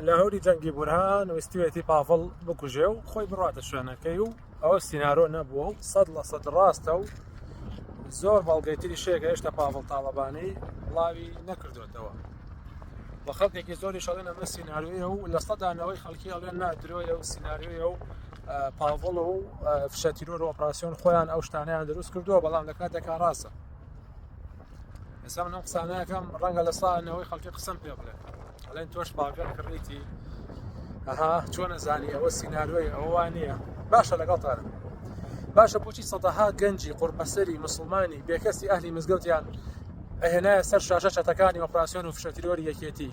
لاهوری جەنگی بورهان ویستوێتی پاڤڵ بکوژێ و خۆی بڕاتە شوێنەکەی و ئەوە سینارۆ نەبووە و 100% ڕاستە و زۆر بەڵگەیتری شێکە هێشتا پاڤڵ تاڵەبانی بڵاوی نەکردوێتەوە بە خەڵکێکی زۆری شەڵێن ئەمە سیناریۆیە و لە سەدانەوەی خەڵکی ئەڵێن نادرۆیە و سیناریۆیە و پاڤڵ و فشەتیرۆر و ئۆپراسیۆن خۆیان ئەو شتانەیان دروست کردووە بەڵام لە کاتێکا ڕاستە ئێستا من ئەم قسانەکەم ڕەنگە لە ساڵانەوەی خەڵکی قسەم پێ بڵێ ئەڵێن تۆش باگەر کڕیتی ئەها چۆن نەزانی ئەوە سیناریۆی ئەوە وان نییە باشە لەگەڵتانە باشە بۆچی سەدەها گەنجی قوربەسەری مسلمانی بێکەسی ئەهلی مزگەوتیان ئەهێنایە سەر شاشە چەتەکانی ئۆپراسیۆن و فشەتیرۆری یەکێتی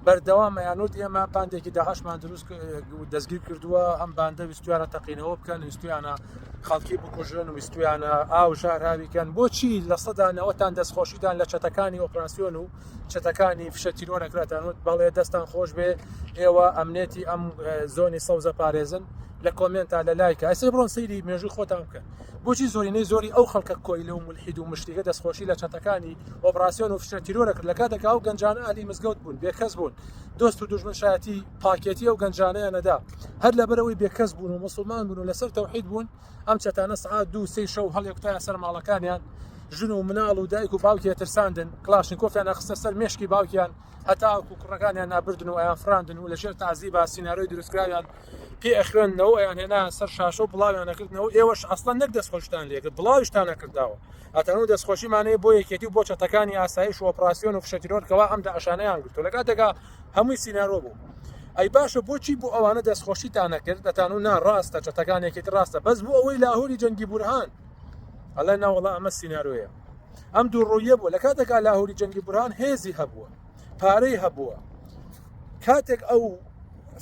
بەردەوام یانوت ئێمە باندێکی داهەشمان دروست دەستگیر کردووە ئەم باندە ویستویانە تەقینەوە بکەن ویستویانە خەڵکی بکوژن و ویستویانە ئاو ژار هاویکەن بۆچی لە سەدانەوەتان دەستخۆشیدان لە چەتەکانی ئۆپراسیۆن و چەتەکانی فشەتیرۆرەکراتانوت بەڵێ دەستان خۆش بێ ئێوە ئەمنێتی ئەم زۆنی سەوزە پارێزن لە کۆمنتا لە لایکە ئەسێ بڕۆن سەیری مێژووی خۆتان بکەن بۆچی زۆرینەی زۆری ئەو خەڵکە کۆیلە و مولحید و مشتیگە دەستخۆشی لە چەتەکانی ئۆپراسیۆن و فشەتیرۆرە کرد لە کاتێک ئەو گەنجانە ئەهلی مزگەوت بوون بێکەس بوون دۆست و دوژمن شایەتی پاکێتی ئەو گەنجانەیە نەدا هەر لەبەرەوەی بێکەس بوون و مسلمان بوون و لەسەر تەوحید بوون ئەم چەتانە سعات 2-3 شەو هەڵێکتایە سەر ماڵەکانیان ژن و مناڵ و دایک و باوکی ترساندن کلاشنکۆفیان ئەخستە سەر مێشکی باوکیان هەتاکو کوڕەکانیان نابردن و ئەیان فراندن و لەژێر تازیبا سیناریۆی دروستکراویان پێ ئەخوێندنەوە ئەیان هێنا سەر شاشە و بڵاویان نەکردنەوە ئێوەش ئەسڵەن نەک دەستخۆشتان لێکرد بڵاویشتان نەکرداوە ئەتەنوو دەستخۆشیمانەیە بۆ یەکێتی و بۆ چەتەکانی ئاسایش و ئۆپراسیۆن و فشەتیرۆرکەوە ئەم داعشانەیان گرتو لە کاتێکا هەمووی سینارۆ بوو ئەی باشە بۆچی بۆ ئەوانە دەستخۆشیتان نەکرد دەتانوو ناڕاستە چەتەکانێکی ڕاستە بەس بۆ ئەوەی لاهوری جەنگی بورهان ئەڵێ ناوەڵا ئەمە سینارۆیە ئەم دوو ڕوویە بوو لە کاتێکا لاهوری جەنگی بورهان هێزی هەبووە پارەی هەبووە کاتێک ئەو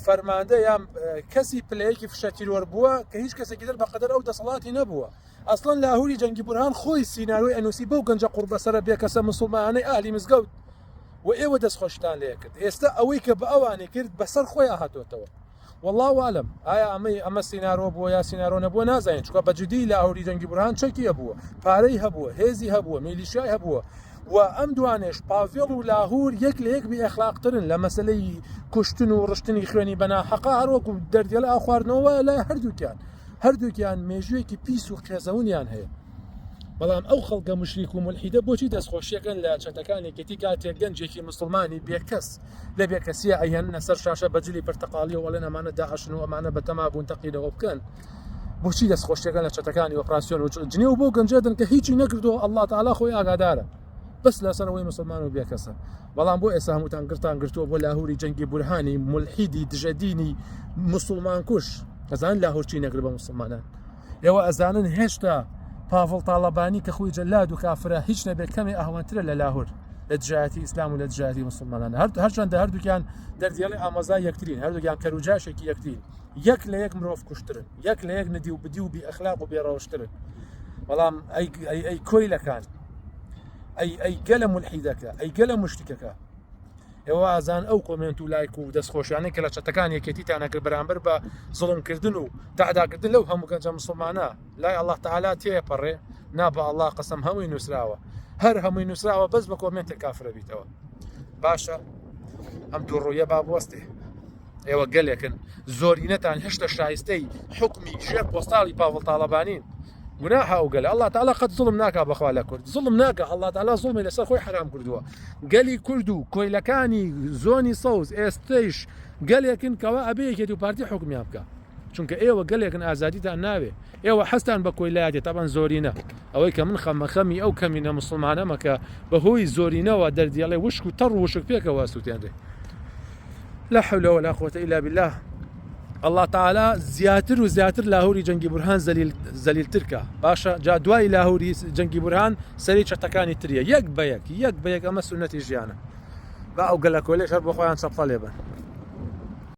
فەرماندە یان کەسی پلەیەکی فشەتیرۆر بووە کە هیچ کەسێکی تر بەقەدەر ئەو دەسەڵاتی نەبووە ئەسڵەن لاهوری جەنگی بورهان خۆی سیناریۆی ئەنووسی بەو گەنجە قوربەسەرە بێکەسە مسلمانەی ئاهلی مزگەوت و ئێوە دەستخۆشتان لێ کرد ئێستا ئەوەی کە بە ئەوانەی کرد بەسەر خۆیان هاتوۆتەوە والله عالم ئایا ئەمە سینارۆ بووە یا سینارۆ نەبووە نازانین چونکە بەجددی لاهوری جەنگی بورهان چەکیە بووە پارەی هەبووە هێزی هەبووە میلیشیای هەبووە و ئەم دوانێش پاڤێڵ و لاهور یەک لە یەک بێئەخلاقترن لە مەسلەی کوشتن و ڕشتنی خوێنی بەناحەقا هەروەکو دەردێڵە ئاو خواردنەوە لای هەردووکیان مێژوویەکی پیس و قێزەونیان هەیە بەڵام ئەو خەڵکە مشریک و مولحیدە بۆچی دەستخۆشیەکەن لە چەتەکانێکەتی کاتێک گەنجێکی مسلمانی بێکەس لە بێکەسیە ئەهێننە سەر شاشە بەجلی پرتەقاڵی و وەڵێن ئەمانە داعشن و ئەمانە بەتەما بوون تەقینەوە بکەن بۆچی دەستخۆشیەکەن لە چەتەکانی ئۆپراسیۆن و جنێ و بۆ گەنجێدن کە هیچی نەکردو ئەڵڵا تەعالا خۆی ئاگادارە بس لەسەرەوەی مسلمان و بێکەسە بەڵام بۆ ئێستا هەمووتان گرتووە بۆ لاهوری جەنگی بورهانی مولحیدی دژەدینی مسلمان کوش ئەزانن لاهور چی نەکرد بە مسلمانان ئێوە ئەزانن هێشتا پاڤڵ تاڵەبانی کە خۆی جەلاد و کافرە هیچ نەبێت کەمێ ئەهەوانترە لە لاهور لە دژایەتی ئیسلام و لە دژایەتی مسلمانان هەرچەندە هەردووکیان دەردێڵی ئامۆزای یەکترین هەردووکیان کەروجاشێکی یەکترین یەک لە یەک مرۆڤ کوشترن یەک لە یەک ندی و بدی و بی ئەخلاق و بێڕەوشترن بەڵام ئەی کۆیلەکان ئەی گەلە مولحیدەکە ئەی گەلە مشتێکەکە ئێوە ئازان ئەو کۆمنت و لایک و دەستخۆشیانەی کە لە چەتەکان یەکێتیتانەکرد بەرامبەر بە زڵمکردن و تەعداکردن لەو هەموو گەنجە مسلمانە لای ئەڵڵا تەعالا تێپەڕێ نا بە ئەڵڵا قەسەم هەمووی نووسراوە هەر هەمووی نووسراوە بەس بە کۆمنتێک کافرە بیتەوە باشە ئەم دوو ڕوویە با بوەستێ ئێوە گەلێکن زۆرینەتان هێشتا شایستەی حکمی ژێر پۆستاڵی پاڤڵ تاڵەبانین گوناحە ئەو گەلە ئەڵڵا تەعالا قەت زوڵم ناکا بەخوا لە کورد زوڵم ناکە ئەڵڵا تەعالا زوڵمی لەسەر خۆی حرام کردووە گەلی کورد و کۆیلەکانی زۆنی سەوز ئێستەیش گەلێکن کەوا ئەبێ یەکێتی و پارتی حکمیان بکە چونکە ئێوە گەلێکن ئازادیتان ناوێ ئێوە حەستان بە کۆیلایەتی تەبەن زۆرینە ئەوەی کە من خەمەخەمی ئەو کەمینە مسلمانەمە کە بەهۆی زۆرینەوە دەردێڵێ وشک و تەڕ وشک پێکەوە سووتێنرێ لا حول ولا قوة إلا بالله الله تعالى زیاتر و زیاتر لاهوری جەنگی بورهان زەلیلترکە باشە جا دوای لاهوری جەنگی بورهان سەری چەتەکانی تریە یەک بە یەک ئەمە سونەتی ژیانە با ئەو گەلە کۆلێش هەر بۆ خۆیان چەپڵە لێبن